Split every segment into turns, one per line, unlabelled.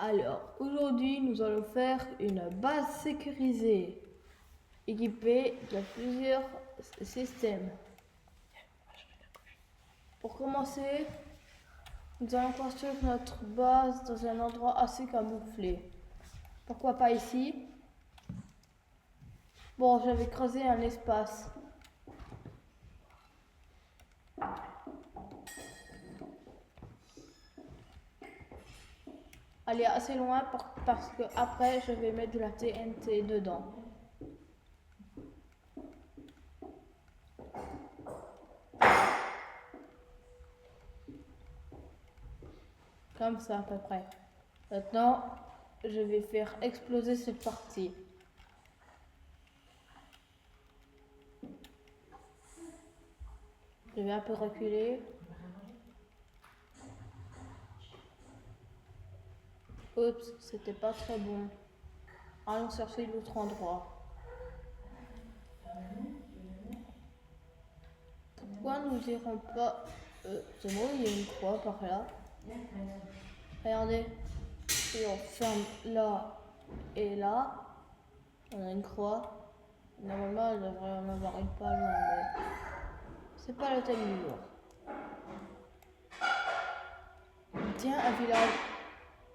Alors, aujourd'hui, nous allons faire une base sécurisée, équipée de plusieurs systèmes. Pour commencer, nous allons construire notre base dans un endroit assez camouflé. Pourquoi pas ici? Bon, je vais creuser un espace. Aller assez loin parce que après je vais mettre de la TNT dedans. Comme ça à peu près. Maintenant, je vais faire exploser cette partie. Je vais un peu reculer. Oups, c'était pas très bon. Allons chercher l'autre endroit. Pourquoi nous n'irons pas... c'est bon, il y a une croix par là. Regardez. Et on ferme là et là. On a une croix. Normalement, il devrait en avoir une pas loin, mais... c'est pas le thème du jour. Tiens, un village.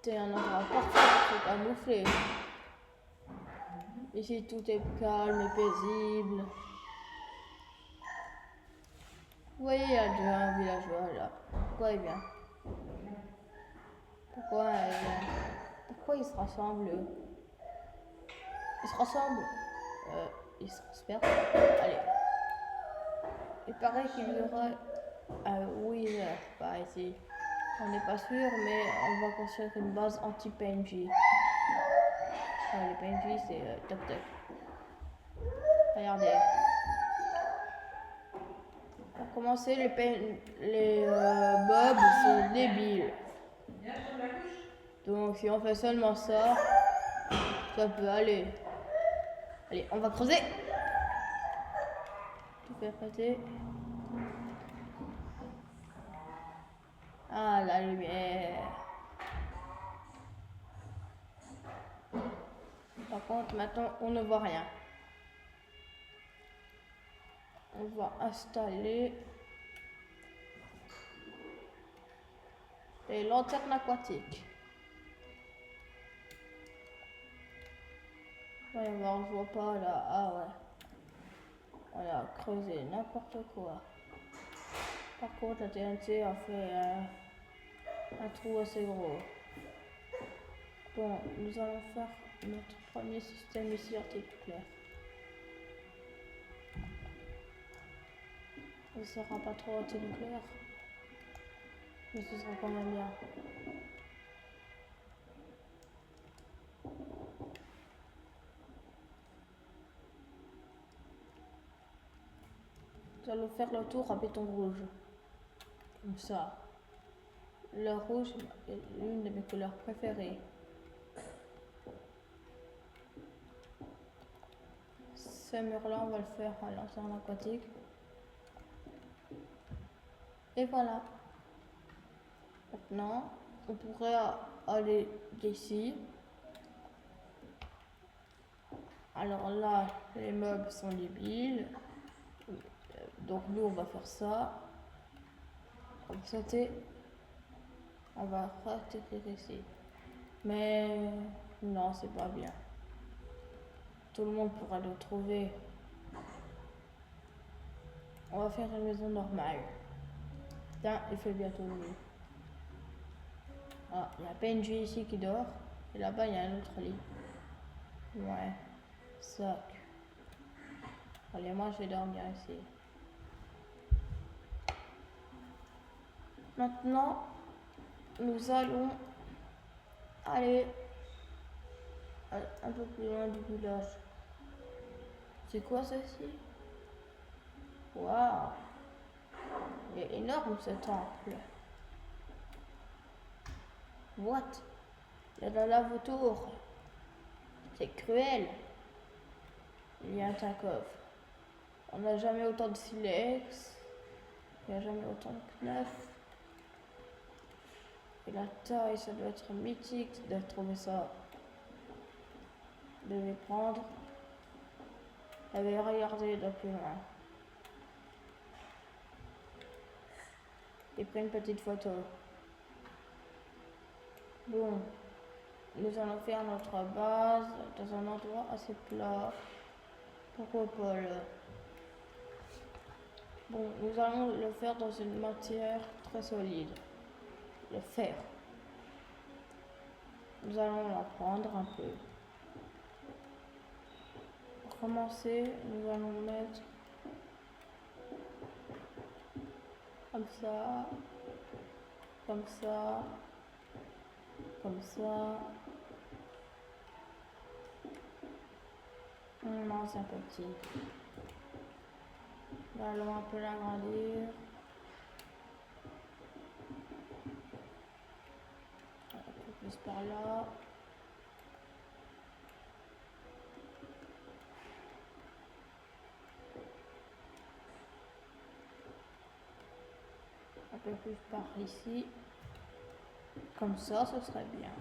C'est un endroit parfait pour camoufler. Ici, tout est calme et paisible. Vous voyez, il y a déjà un villageois là. Pourquoi il vient? Pourquoi ils se rassemblent eux? Ils se rassemblent? Ils se dispersent. Allez. Il paraît qu'il y aura un wither par ici. On n'est pas sûr, mais on va construire une base anti-PNJ. Les PNJ, c'est toc toc. Regardez. Pour commencer, les mobs sont débiles. Donc si on fait seulement ça, ça peut aller. Allez, on va creuser. Tout fait prêter. Ah, la lumière. Par contre, maintenant, on ne voit rien. On va installer les lanternes aquatiques. Voyons voir, je vois pas là. Ah ouais. On a creusé n'importe quoi. Par contre, la TNT a fait un trou assez gros. Bon, nous allons faire notre premier système ici articulaire. Ce ne sera pas trop anti-nucléaire, mais ce sera quand même bien. Nous allons faire le tour à béton rouge. Comme ça. Le rouge est l'une de mes couleurs préférées. Ce mur-là, on va le faire en lanterne aquatique. Et voilà. Maintenant, on pourrait aller d'ici. Alors là, les meubles sont débiles. Donc nous, on va faire ça. On va sauter. On va atterrir ici. Mais non, c'est pas bien. Tout le monde pourra le trouver. On va faire une maison normale. Tiens, il fait bientôt nuit. Ah, il y a PNJ ici qui dort. Et là-bas, il y a un autre lit. Ouais, ça. Allez, moi, je vais dormir ici. Maintenant, nous allons aller un peu plus loin du village. C'est quoi ceci? Waouh! Il est énorme ce temple. What? Il y a de la lave autour. C'est cruel. Il y a un Tarkov. On n'a jamais autant de silex. Il n'y a jamais autant de knives. Et la taille, ça doit être mythique de trouver ça. De les prendre. Et de regarder de plus loin. Et pris une petite photo. Bon, nous allons faire notre base dans un endroit assez plat. Pourquoi pas là? Bon, nous allons le faire dans une matière très solide. Le fer. Nous allons la prendre un peu. Pour commencer, nous allons mettre comme ça, comme ça, comme ça. Non, c'est un peu petit. Nous allons un peu l'agrandir. Un peu plus par là. Un peu plus par ici. Comme ça, ce serait bien.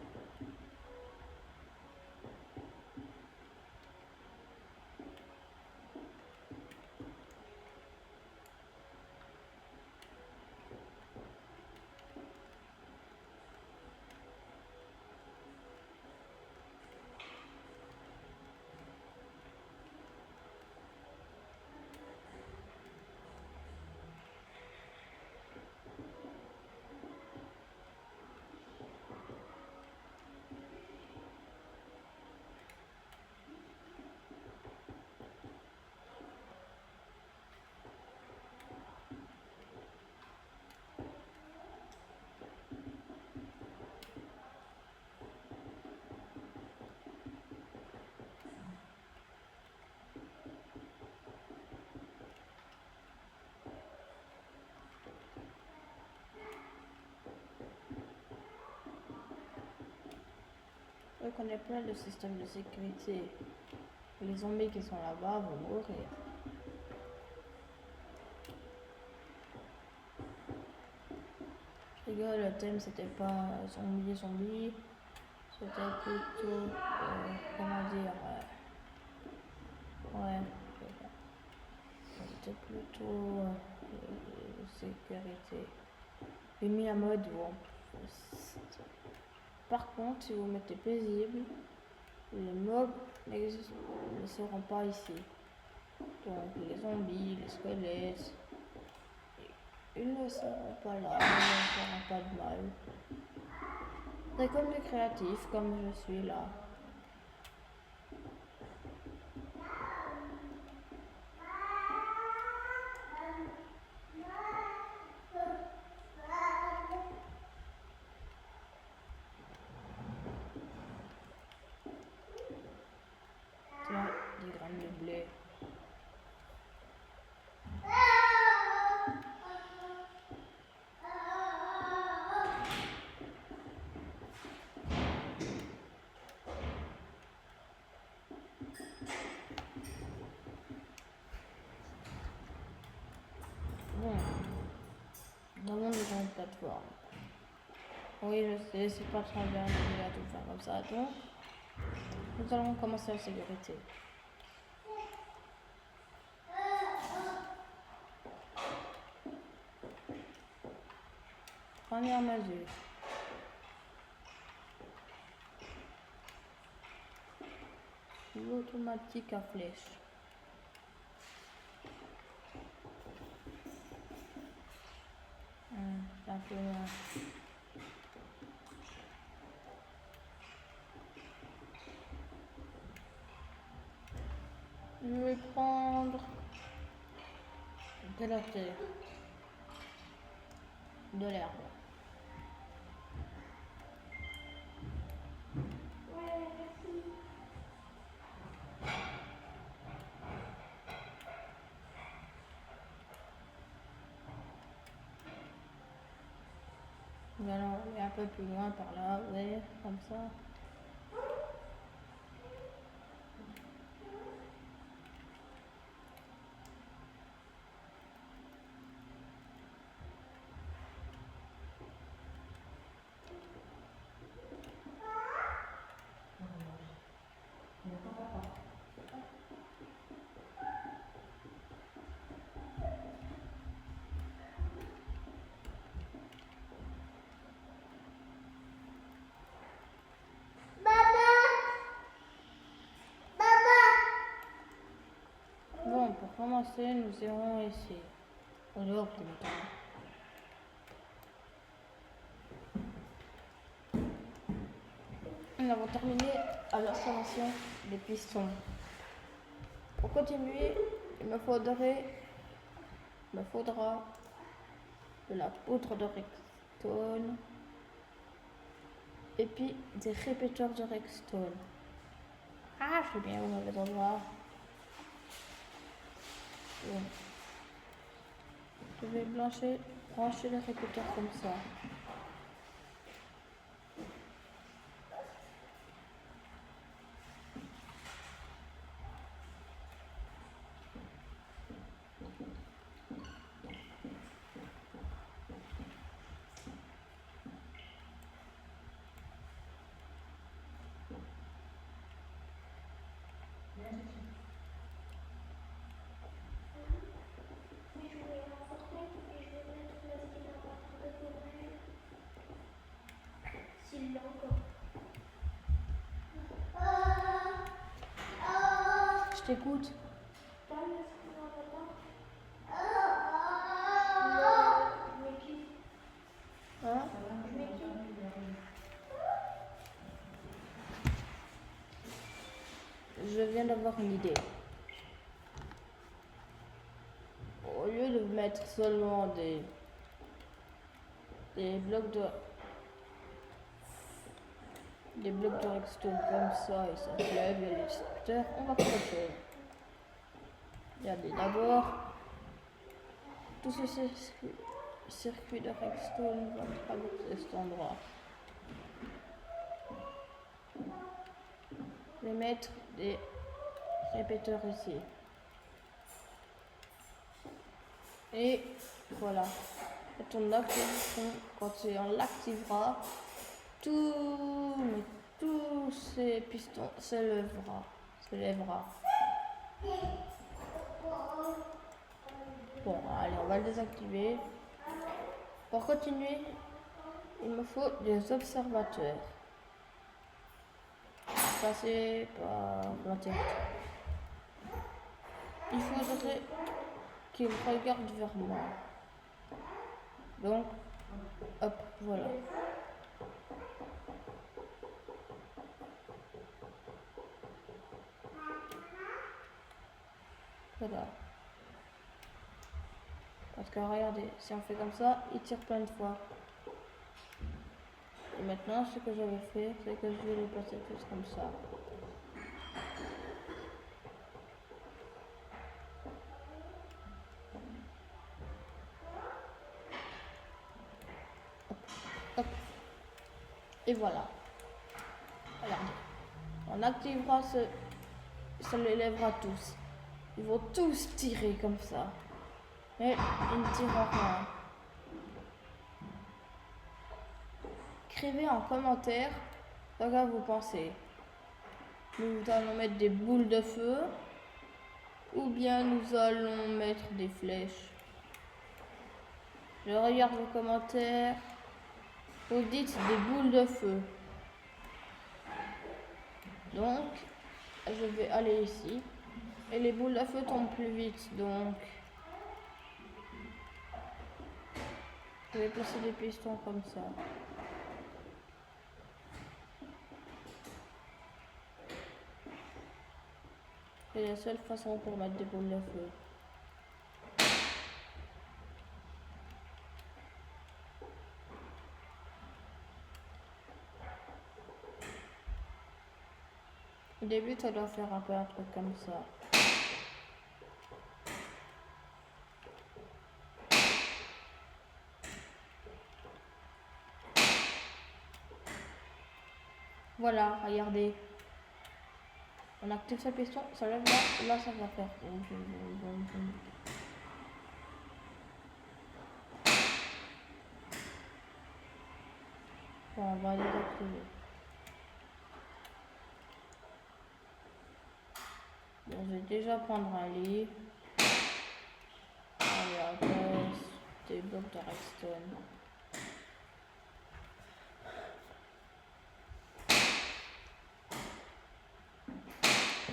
Je connais plein de systèmes de sécurité. Les zombies qui sont là-bas vont mourir. Je rigole, le thème c'était pas zombie, c'était plutôt, comment dire, ouais, c'était plutôt sécurité. J'ai mis un mode où par contre, si vous mettez paisible, les mobs ne seront pas ici. Donc les zombies, les squelettes, ils ne seront pas là, ils ne feront pas de mal. C'est comme les créatifs, comme je suis là. Tiens, des graines de blé. Bon, nous avons des grandes plateformes. Oui, je sais, c'est pas très bien de tout faire comme ça. Donc, nous allons commencer la sécurité. Première mesure. L'automatique à flèche. C'est un peu loin. Je vais prendre de la terre, de l'herbe. Nous allons aller un peu plus loin par là, ouais, comme ça. commencer, nous irons ici. Au dehors, plus maintenant. Nous avons terminé à l'installation des pistons. Pour continuer, il me faudra de la poudre de Rexstone et puis des répéteurs de Rexstone. Ah, je sais bien où on va voir. Bon. Je vais brancher les répéteurs comme ça. Je t'écoute. Hein? Je viens d'avoir une idée. Au lieu de mettre seulement des blocs de redstone comme ça et ça se lève, il y a des distributeurs, on va faire autre chose. Regardez d'abord tout ce circuit de redstone va traverser cet endroit. Je vais mettre des répéteurs ici. Et voilà. Quand on l'activera, tous ces pistons se lèvera. Bon, allez, on va le désactiver. Pour continuer, il me faut des observateurs. Passer par l'intérieur. Il faudrait qu'il regarde vers moi. Donc, hop, voilà. Voilà. Parce que regardez, si on fait comme ça, il tire plein de fois. Et maintenant, ce que j'avais fait, c'est que je vais les placer tous comme ça. Hop, hop. Et voilà. Regardez. On activera ça les lèvera tous. Ils vont tous tirer comme ça. Et ils ne tireront rien. Écrivez en commentaire ce que vous pensez. Nous allons mettre des boules de feu ou bien nous allons mettre des flèches. Je regarde vos commentaires. Vous dites des boules de feu. Donc, je vais aller ici. Et les boules de feu tombent plus vite. Donc, je vais placer des pistons comme ça. C'est la seule façon pour mettre des boules de feu. Au début, ça doit faire un peu un truc comme ça. Voilà, regardez. On active ce piston, ça lève là, là ça va faire. Bon, on va les activer. Bon, je vais déjà prendre un lit. Allez, après, des blocs de redstone.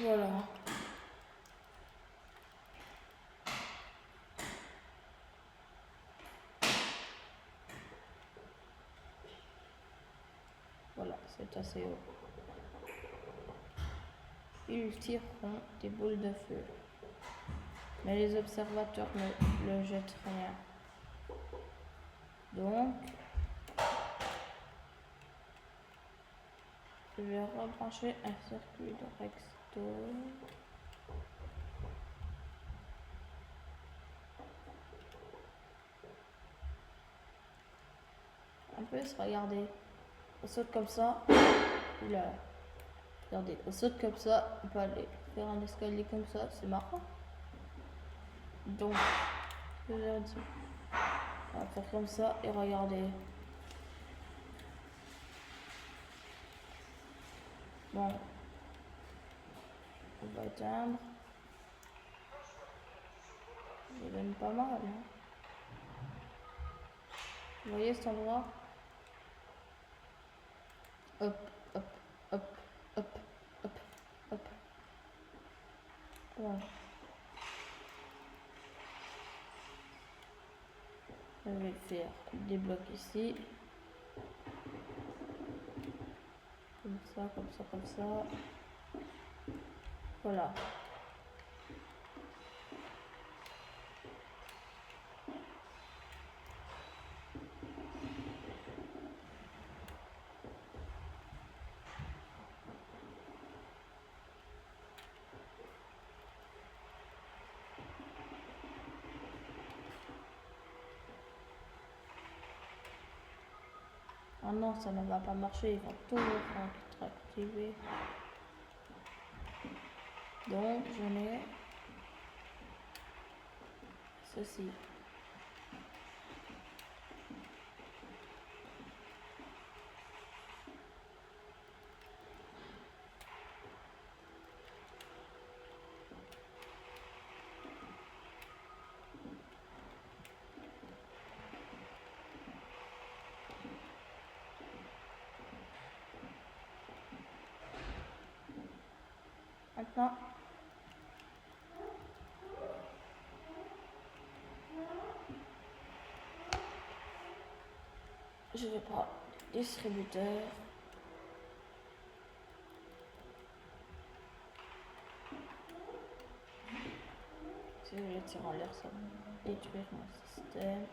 Voilà. Voilà, c'est assez haut. Ils tireront des boules de feu. Mais les observateurs ne jettent rien. Donc, je vais rebrancher un circuit de redstone. En plus, regardez, on saute comme ça. Oula, regardez, on saute comme ça. On peut aller faire un escalier comme ça, c'est marrant. Donc, je vous ai dit, on va faire comme ça et regardez. Bon, on va éteindre. Il donne pas mal. Hein. Vous voyez cet endroit? Hop, hop, hop, hop, hop, hop. Voilà. Je vais faire des blocs ici. Comme ça, comme ça, comme ça. Voilà. Ah non, ça ne va pas marcher, ils vont toujours être activés. Donc, je mets ceci. Maintenant, je vais prendre le distributeur. Si je le tire en l'air, ça va détruire mon système.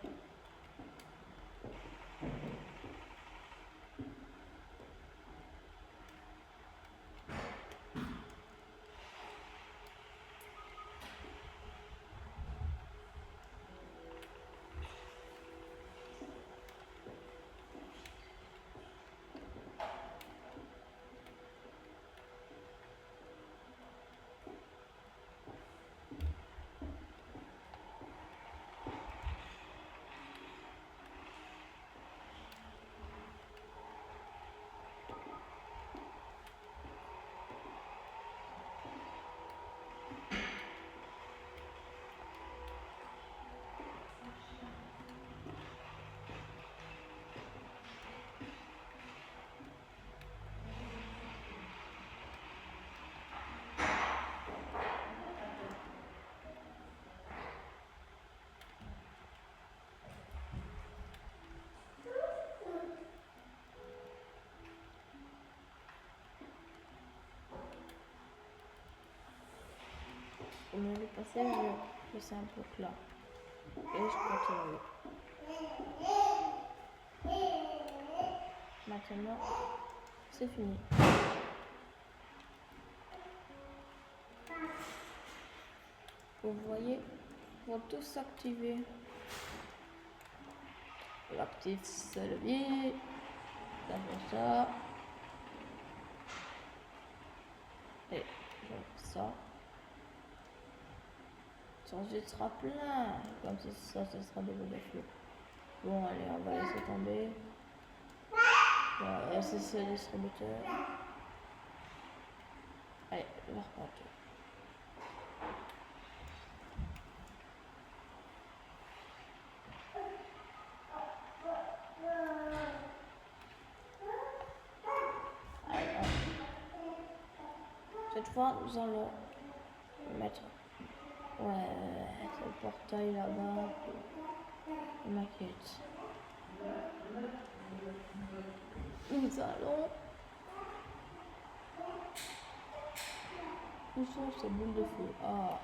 Pour me le passer, je fais un peu là. Et je continue. Maintenant, c'est fini. Vous voyez, ils vont tous s'activer. L'actif, c'est le levier. Comme ça. Et je fais ça. Ensuite sera plein. Comme ça, ce sera des boules de feu. Bon, allez, on va laisser tomber. Voilà, c'est ce distributeur. Allez, je vais reprendre. Cette fois, nous allons mettre. Ouais, c'est le portail là-bas. Je m'inquiète. Nous allons Où sont ces boules de feu? Ah.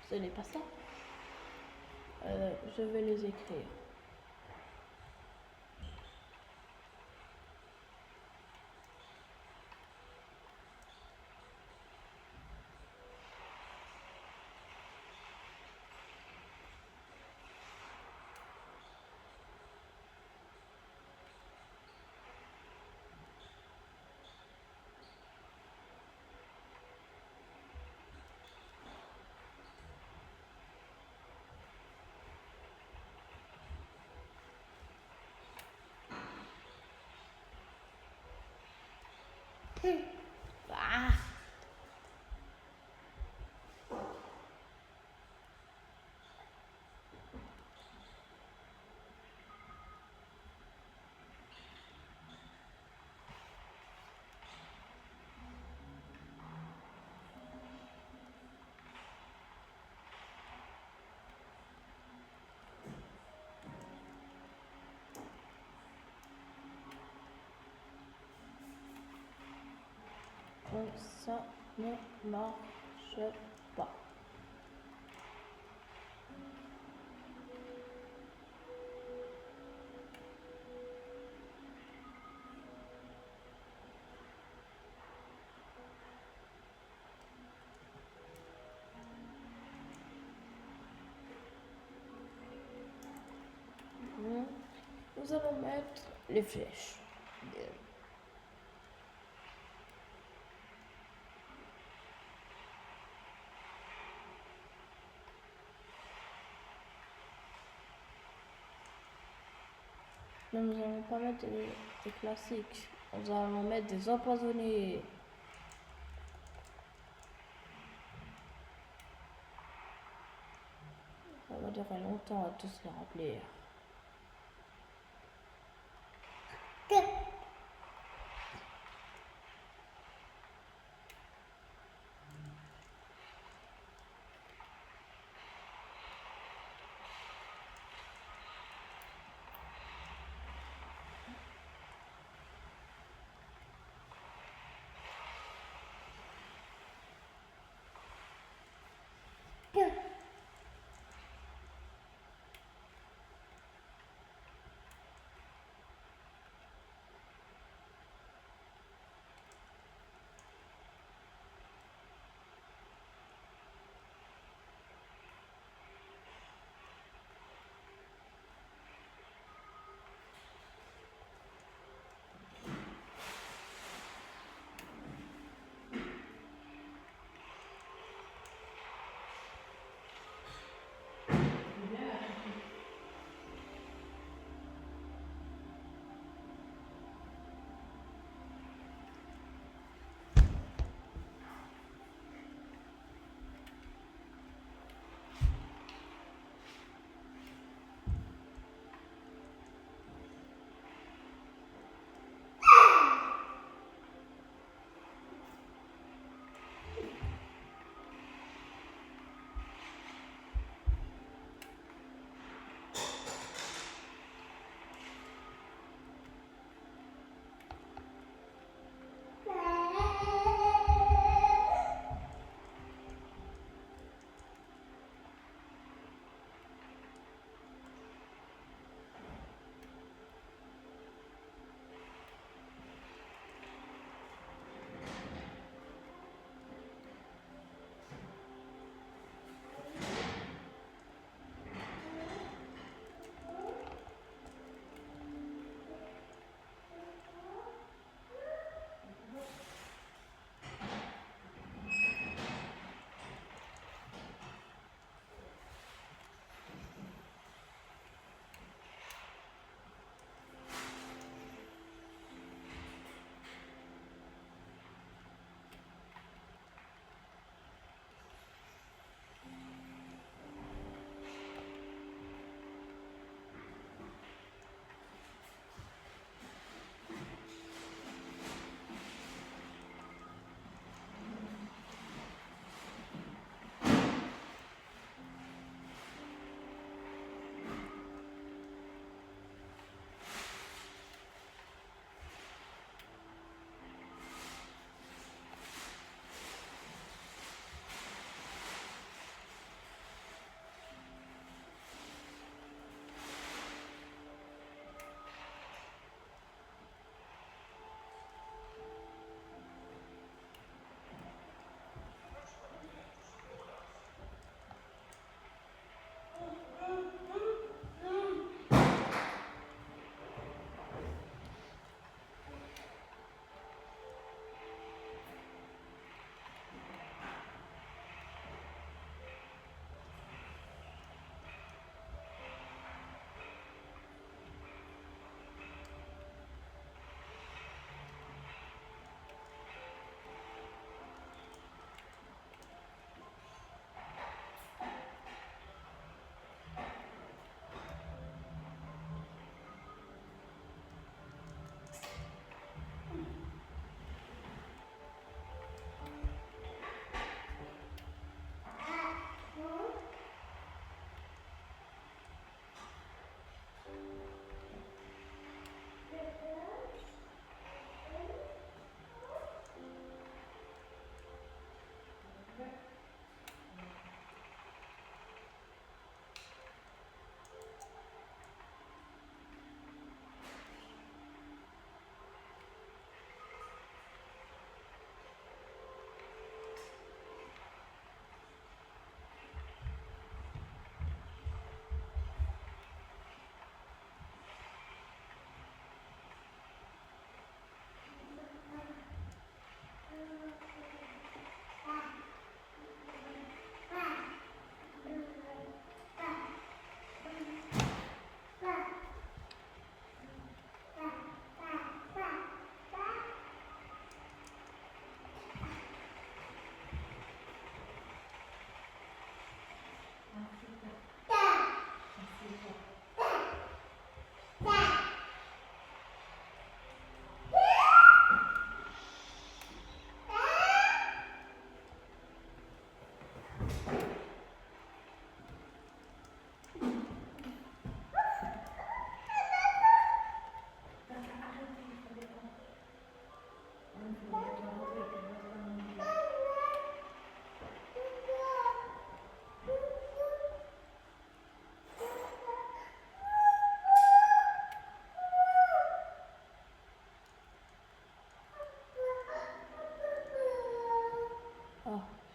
Ce n'est pas ça. Je vais les écrire. Ah. Ça ne marche pas. Nous allons mettre les flèches. Mais nous allons pas mettre des classiques. Nous allons mettre des empoisonnés. Ça va durer longtemps à tous les remplir.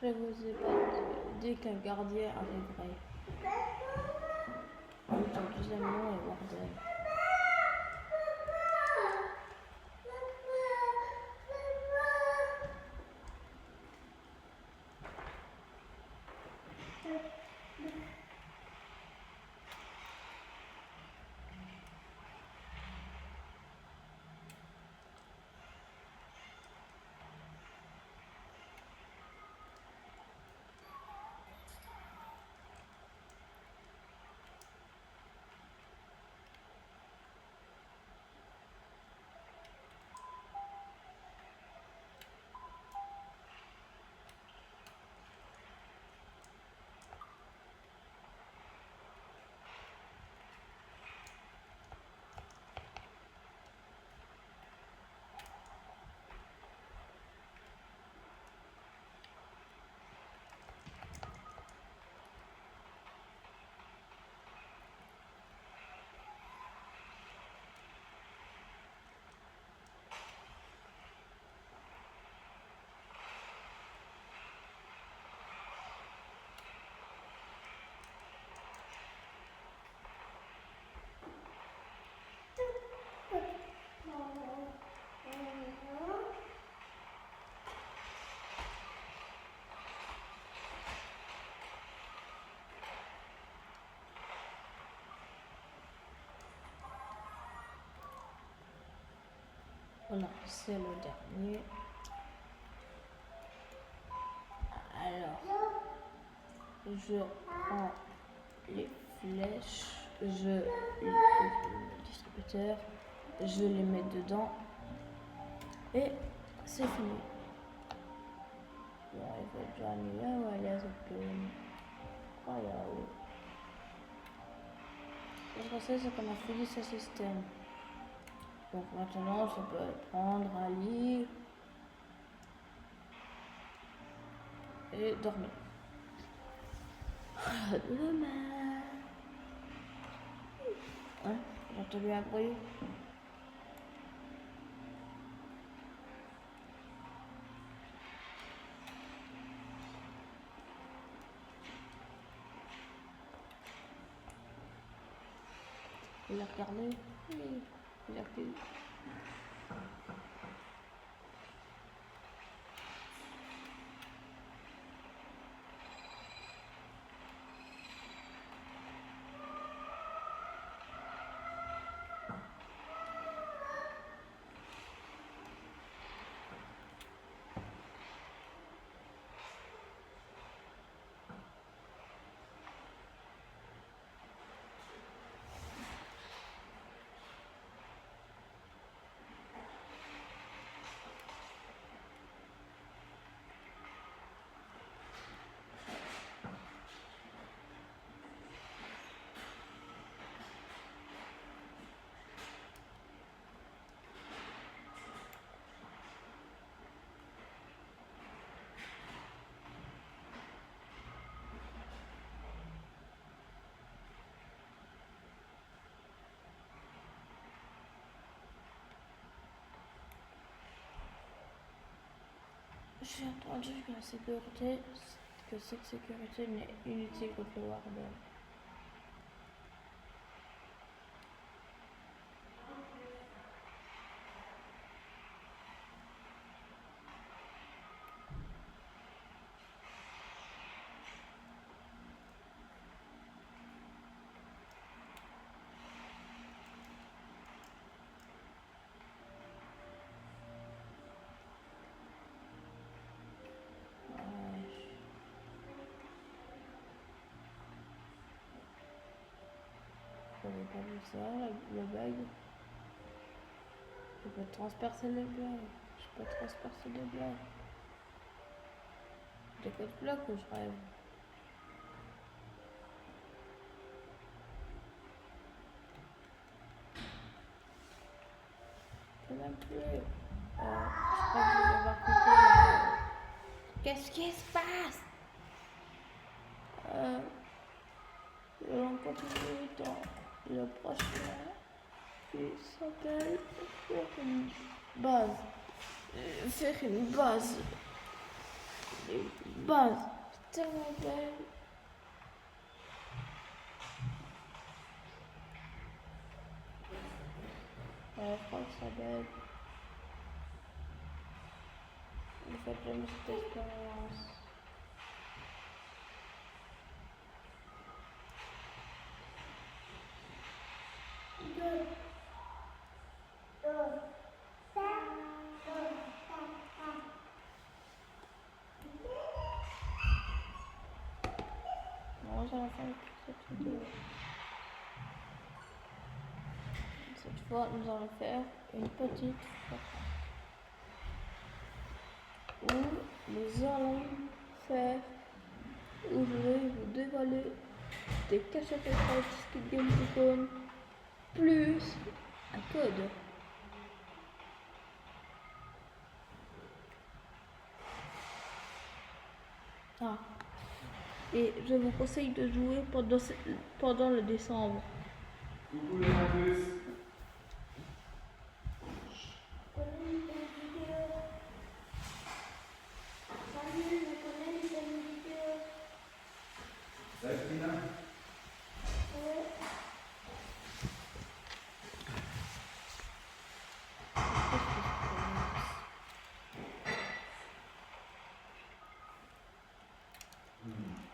prévoyez pas dès qu'un gardien arriverait. Son deuxième nom est Warden. Voilà, c'est le dernier. Alors, je prends les flèches, le distributeur, je les mets dedans et c'est fini. Bon, il faut déjà aller là où elle est open. Voilà. Ce qu'on sait, c'est qu'on a fini ce système. Donc maintenant, ça peut prendre un lit et dormir. Demain. Hein? J'ai entendu un bruit. Il a regardé. Oui, il a plu. J'ai entendu que cette sécurité n'est inutile contre le Warden. J'avais pas vu ça, le bug. Je peux transpercer les blocs. Je peux transpercer les blocs. Des codes blocs ou je rêve? Je peux même plus. Je crois que je vais devoir quitter là. Qu'est-ce qui se passe? On continue dans le prochain qui s'appelle faire une base. Faire une base Et base, c'est tellement belle. Ouais, je crois que ça belle. En fait, j'aime cette expérience. Bon, ça va faire cette vidéo. Cette fois, nous allons faire une petite photo où nous allons faire, où je vais vous dévoiler des cachettes de Squid Game Ticon plus un code. Ah. Et je vous conseille de jouer pendant le décembre.
Coucou les Marcus. Salut Tina.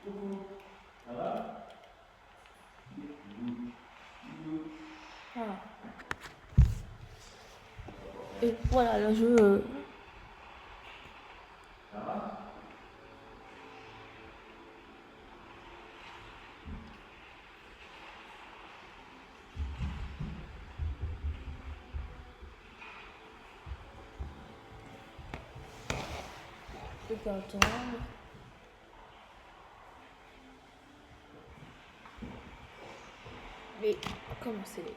Coucou. Ça va?
Voilà. Et voilà le jeu.
Ça va?
Je peux attendre. Et commencer.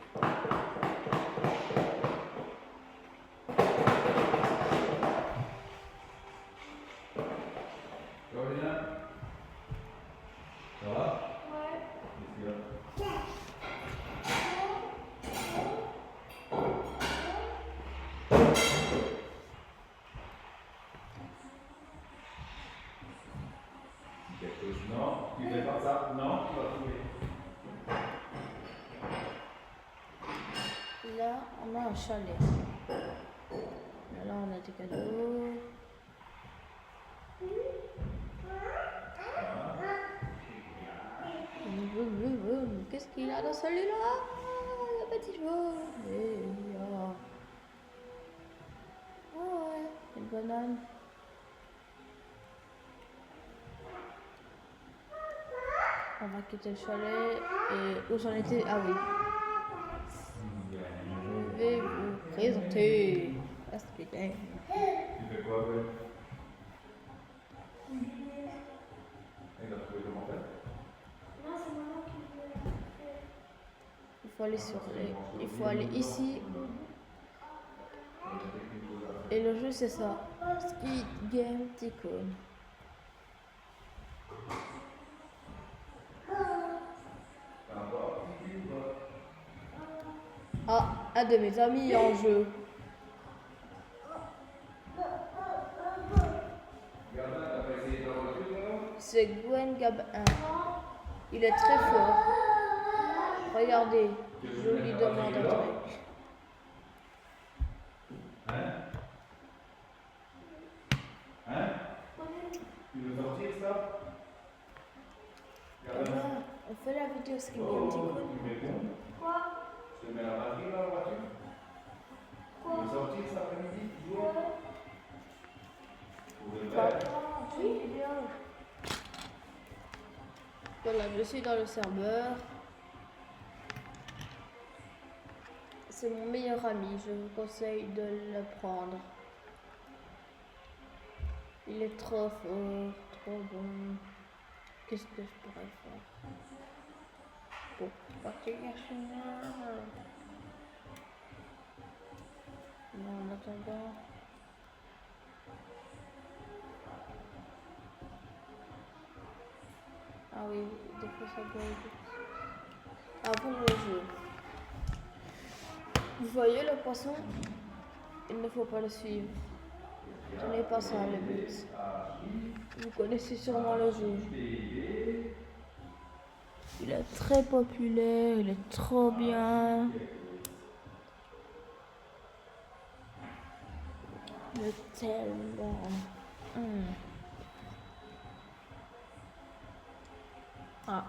Carolina. Ça va?
Ouais.
Qu'est-ce qu'il y a? Quelque chose? Non, tu fais pas ça? Non, tu vas trouver.
Là, on a un chalet. Là, on a des cadeaux. Qu'est-ce qu'il a dans celui-là? Le petit jaune. Et il y a... Ah ouais, une banane. On va quitter le chalet. Et où j'en étais? Ah oui. Je vais vous présenter la Squid Game.
Tu fais quoi après? Il a trouvé comment faire?
Il faut aller il faut aller ici. Et le jeu c'est ça. Squid Game Ticon. Ah, un de mes amis est en jeu. C'est Gwen Gab 1. Il est très fort. Regardez, je lui demande un truc.
Hein? Hein? Tu veux sortir ça?
On fait la vidéo Squid Game
Oh,
Ticon.
tu mets bon?
Quoi?
Je te mets la batterie dans la voiture? Tu veux sortir cet après-midi? Jouer? Pour de vrai?
Voilà, je suis dans le serveur. C'est mon meilleur ami, je vous conseille de le prendre. Il est trop fort, trop bon. Qu'est-ce que je pourrais faire pour partir en attendant. Ah oui, des fois ça doit être... Avant le jeu. Vous voyez le poisson? Il ne faut pas le suivre. Ce n'est pas ça le but. Vous connaissez sûrement le jeu. Il est très populaire, il est trop bien. Il est tellement... Ah,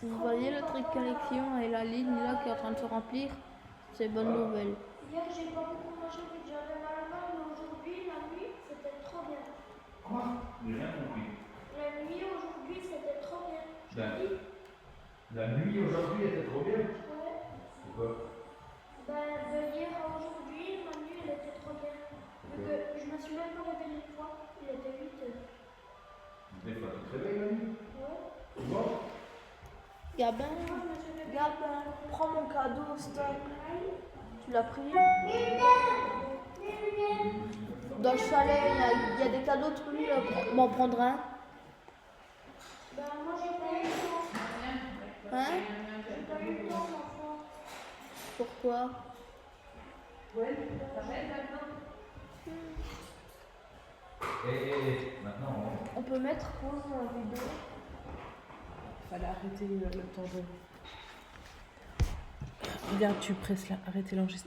vous voyez le truc collection et la ligne là qui est en train de se remplir? C'est bonne nouvelle.
Hier, j'ai pas beaucoup mangé vu que j'avais mal au ventre, mais aujourd'hui, la nuit, c'était trop bien.
Quoi? J'ai rien compris.
La nuit aujourd'hui, c'était trop bien. Je
La-
te dis.
La nuit aujourd'hui était trop bien.
Ouais.
Pourquoi?
De hier à aujourd'hui, ma nuit, elle était trop bien. Vu que je me suis même pas réveillée une fois. Il était 8 heures.
Des fois, tu te réveilles la nuit?
Ouais.
Bon.
Gabin,
Moi, je me suis réveillée.
Gabin, prends mon cadeau, stop. Tu l'as pris? Dans le chalet, il y a des cadeaux, tu peux m'en prendre un?
Moi, j'ai pas eu le temps.
Hein?
J'ai pas eu le temps, enfant.
Pourquoi?
Maintenant,
On peut mettre pause dans la vidéo.
Fallait arrêter le temps de... Regarde, tu presses là, arrêtez l'enregistrement.